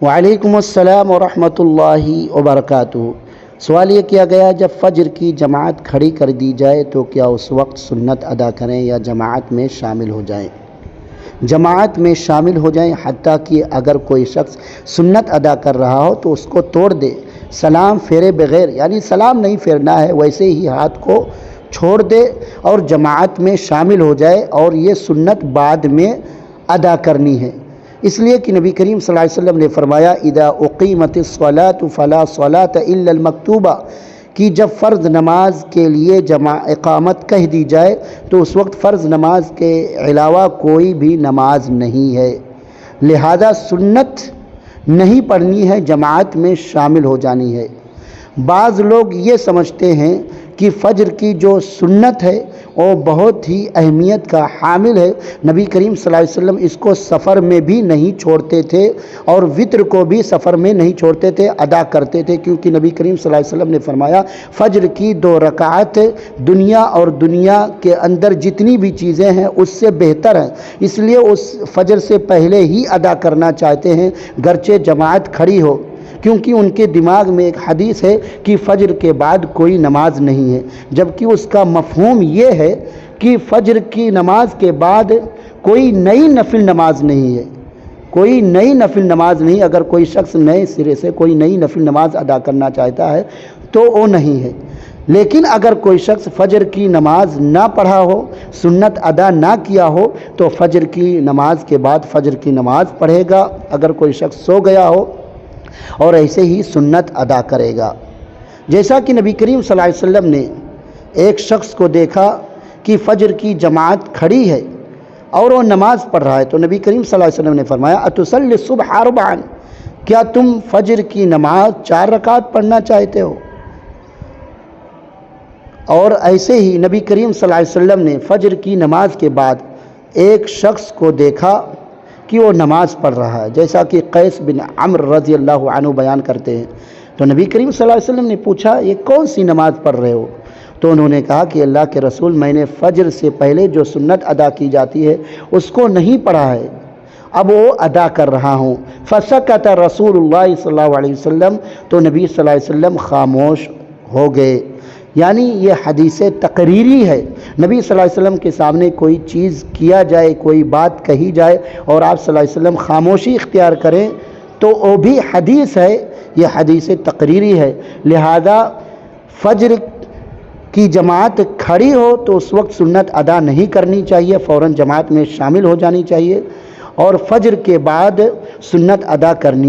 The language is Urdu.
وعلیکم السلام ورحمۃ اللہ وبرکاتہ۔ سوال یہ کیا گیا، جب فجر کی جماعت کھڑی کر دی جائے تو کیا اس وقت سنت ادا کریں یا جماعت میں شامل ہو جائیں؟ جماعت میں شامل ہو جائیں، حتیٰ کہ اگر کوئی شخص سنت ادا کر رہا ہو تو اس کو توڑ دے، سلام پھیرے بغیر، یعنی سلام نہیں پھیرنا ہے، ویسے ہی ہاتھ کو چھوڑ دے اور جماعت میں شامل ہو جائے، اور یہ سنت بعد میں ادا کرنی ہے، اس لیے کہ نبی کریم صلی اللہ علیہ وسلم نے فرمایا اذا اقیمت الصلاۃ فلا صلاۃ الا المکتوبہ، کہ جب فرض نماز کے لیے اقامت کہہ دی جائے تو اس وقت فرض نماز کے علاوہ کوئی بھی نماز نہیں ہے، لہذا سنت نہیں پڑھنی ہے، جماعت میں شامل ہو جانی ہے۔ بعض لوگ یہ سمجھتے ہیں کہ فجر کی جو سنت ہے وہ بہت ہی اہمیت کا حامل ہے، نبی کریم صلی اللہ علیہ وسلم اس کو سفر میں بھی نہیں چھوڑتے تھے اور وطر کو بھی سفر میں نہیں چھوڑتے تھے، ادا کرتے تھے، کیونکہ نبی کریم صلی اللہ علیہ وسلم نے فرمایا فجر کی 2 رکعت دنیا اور دنیا کے اندر جتنی بھی چیزیں ہیں اس سے بہتر ہیں، اس لیے اس فجر سے پہلے ہی ادا کرنا چاہتے ہیں، گرچہ جماعت کھڑی ہو، کیونکہ ان کے دماغ میں ایک حدیث ہے کہ فجر کے بعد کوئی نماز نہیں ہے، جبکہ اس کا مفہوم یہ ہے کہ فجر کی نماز کے بعد کوئی نئی نفل نماز نہیں ہے، کوئی نئی نفل نماز نہیں، اگر کوئی شخص نئے سرے سے کوئی نئی نفل نماز ادا کرنا چاہتا ہے تو وہ نہیں ہے، لیکن اگر کوئی شخص فجر کی نماز نہ پڑھا ہو، سنت ادا نہ کیا ہو تو فجر کی نماز کے بعد فجر کی نماز پڑھے گا، اگر کوئی شخص سو گیا ہو اور ایسے ہی سنت ادا کرے گا۔ جیسا کہ نبی کریم صلی اللہ علیہ وسلم نے ایک شخص کو دیکھا کہ فجر کی جماعت کھڑی ہے اور وہ نماز پڑھ رہا ہے، تو نبی کریم صلی اللہ علیہ وسلم نے فرمایا اتصلی الصبح 4، کیا تم فجر کی نماز 4 رکعت پڑھنا چاہتے ہو؟ اور ایسے ہی نبی کریم صلی اللہ علیہ وسلم نے فجر کی نماز کے بعد ایک شخص کو دیکھا کہ وہ نماز پڑھ رہا ہے، جیسا کہ قیس بن عمرو رضی اللہ عنہ بیان کرتے ہیں، تو نبی کریم صلی اللہ علیہ وسلم نے پوچھا یہ کون سی نماز پڑھ رہے ہو؟ تو انہوں نے کہا کہ اللہ کے رسول، میں نے فجر سے پہلے جو سنت ادا کی جاتی ہے اس کو نہیں پڑھا ہے، اب وہ ادا کر رہا ہوں۔ فسکت رسول اللہ صلی اللہ علیہ وسلم، تو نبی صلی اللہ علیہ وسلم خاموش ہو گئے، یعنی یہ حدیث تقریری ہے، نبی صلی اللہ علیہ وسلم کے سامنے کوئی چیز کیا جائے، کوئی بات کہی جائے اور آپ صلی اللہ علیہ وسلم خاموشی اختیار کریں تو وہ بھی حدیث ہے، یہ حدیث تقریری ہے، لہذا فجر کی جماعت کھڑی ہو تو اس وقت سنت ادا نہیں کرنی چاہیے، فوراً جماعت میں شامل ہو جانی چاہیے، اور فجر کے بعد سنت ادا کرنی